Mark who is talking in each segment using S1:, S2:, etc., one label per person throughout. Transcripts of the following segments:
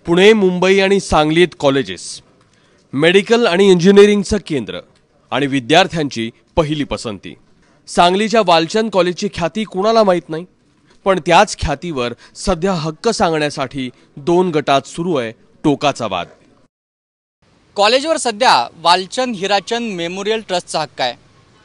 S1: पुणे, मुंबई आणि सांगलीत colleges, medical आणि इंजिनिअरिंगचं केंद्र आणि विद्यार्थ्यांची पहिली पसंती। सांगलीच्या वालचंद कॉलेजची ख्याती कुणाला माहित नाही, पण त्याच ख्यातीवर सध्या हक्क सांगण्यासाठी दोन गटात सुरू आहे टोकाचा वाद।
S2: कॉलेजवर सध्या वालचंद हिराचंद मेमोरियल ट्रस्टचा हक्क आहे,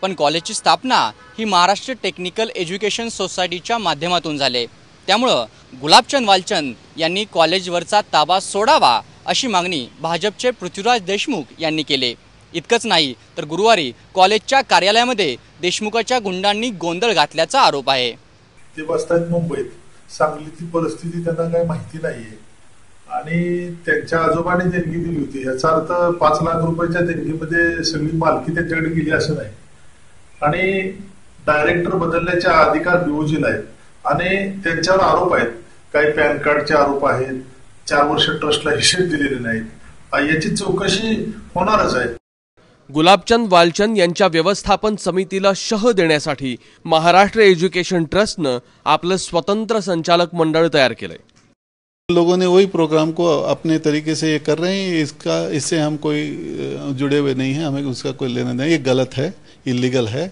S2: पण कॉलेजची स्थापना ही महाराष्ट्र टेक्निकल एज्युकेशन सोसायटीच्या माध्यमातून झाली। त्यामुळे गुलाबचंद वालचंद यांनी कॉलेजवरचा ताबा सोडावा अशी मागणी भाजपचे पृथ्वीराज देशमुख यांनी केली। इतकंच नाही तर गुरुवारी कॉलेजच्या कार्यालयामध्ये देशमुखाच्या गुंडांनी गोंधळ घातल्याचा आरोप आहे।
S3: ते बसतात मुंबईत, सांगलीची परिस्थिती त्यांना काही माहिती नाहीये आणि त्यांच्या आजोबांनी देणगी दिली होती, याचा अर्थ 5 लाख रुपयाच्या देणगीमध्ये सगळी मालकी त्यांच्याकडे गेली असं नाही। आणि डायरेक्टर बदलण्याचा अधिकार बीओजीला आहे आणि त्यांच्यावर आरोप आहेत, काही पॅन कार्डचे आरोप आहेत, 4 वर्ष ट्रस्टला हिशेब दिलेले नाहीत, याची चौकशी होणारच आहे।
S1: गुलाबचंद वालचंद यांच्या व्यवस्थापन समितीला शह देण्यासाठी महाराष्ट्र एज्युकेशन ट्रस्टनं आपलं स्वतंत्र संचालक मंडळ तयार केलंय।
S4: लोगों ने वही प्रोग्राम को अपने तरीके से ये कर रहे हैं, इससे हम कोई जुड़े हुए नहीं हैं, हमें उसका कोई लेना नहीं। ये गलत है, इलीगल है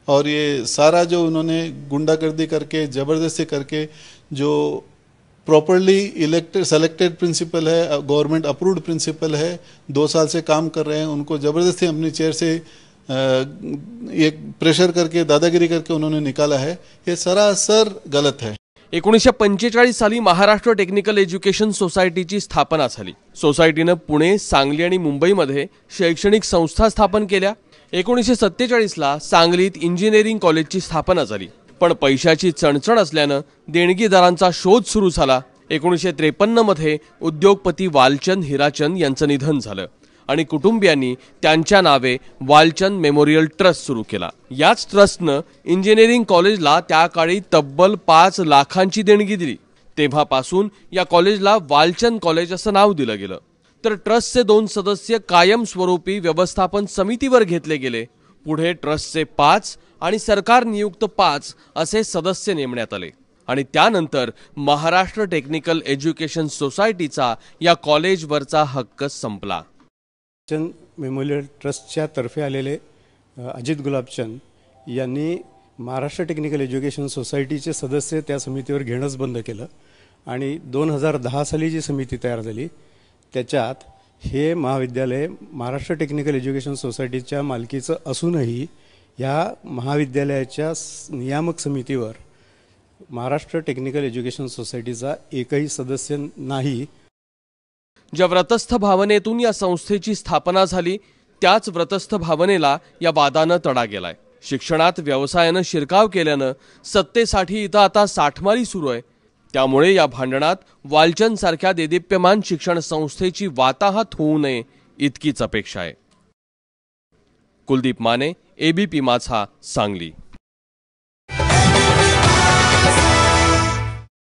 S4: और ये सारा जो उन्होंने गुंडागर्दी करके जबरदस्ती करके जो प्रॉपरली इलेक्टेड सेलेक्टेड प्रिंसिपल है, गवर्नमेंट अप्रूव्ड प्रिंसिपल है, 2 साल से काम कर रहे हैं, उनको जबरदस्ती अपनी चेयर से ये प्रेशर करके दादागिरी करके उन्होंने निकाला है, ये सरासर गलत है।
S1: 1945 साली महाराष्ट्र टेक्निकल एज्युकेशन सोसायटीची स्थापना झाली। सोसायटीनं पुणे, सांगली आणि मुंबईमध्ये शैक्षणिक संस्था स्थापन केल्या। 1947 ला सांगलीत इंजिनिअरिंग कॉलेजची स्थापना झाली, पण पैशाची चणचण असल्यानं देणगीदारांचा शोध सुरू झाला। 1953 मध्ये उद्योगपती वालचंद हिराचंद यांचं निधन झालं आणि कुटुंबियांनी त्यांच्या नावे वालचंद मेमोरियल ट्रस्ट सुरू केला। याच ट्रस्टनं इंजिनिअरिंग कॉलेजला त्या काळी तब्बल 5 लाखांची देणगी दिली। तेव्हापासून या कॉलेजला वालचंद कॉलेज असं नाव दिलं गेलं। तर ट्रस्टचे 2 सदस्य कायमस्वरूपी व्यवस्थापन समितीवर घेतले गेले। पुढे ट्रस्टचे 5 आणि सरकार नियुक्त 5 असे सदस्य नेमण्यात आले आणि त्यानंतर महाराष्ट्र टेक्निकल एज्युकेशन सोसायटीचा या कॉलेजवरचा हक्क संपला।
S5: चंद मेमोरियल ट्रस्टच्या तर्फे आलेले अजित गुलाबचंद यांनी महाराष्ट्र टेक्निकल एज्युकेशन सोसायटीचे सदस्य त्या समितीवर घेणंच बंद केलं आणि 2010 साली जी समिती तयार झाली त्याच्यात हे महाविद्यालय महाराष्ट्र टेक्निकल एज्युकेशन सोसायटीच्या मालकीचं असूनही या महाविद्यालयाच्या नियामक समितीवर महाराष्ट्र टेक्निकल एज्युकेशन सोसायटीचा एकही सदस्य नाही।
S1: ज्या व्रतस्थ भावनेतून या संस्थेची स्थापना झाली त्याच व्रतस्थ भावनेला या वादानं तडा गेलाय। शिक्षणात व्यवसायानं शिरकाव केल्यानं सत्तेसाठी इथं आता साठमारी सुरू आहे। त्यामुळे या भांडणात वालचंद सारख्या देदीप्यमान शिक्षण संस्थेची वाताहत होऊ नये इतकीच अपेक्षा आहे। कुलदीप माने, एबीपी माझा, सांगली।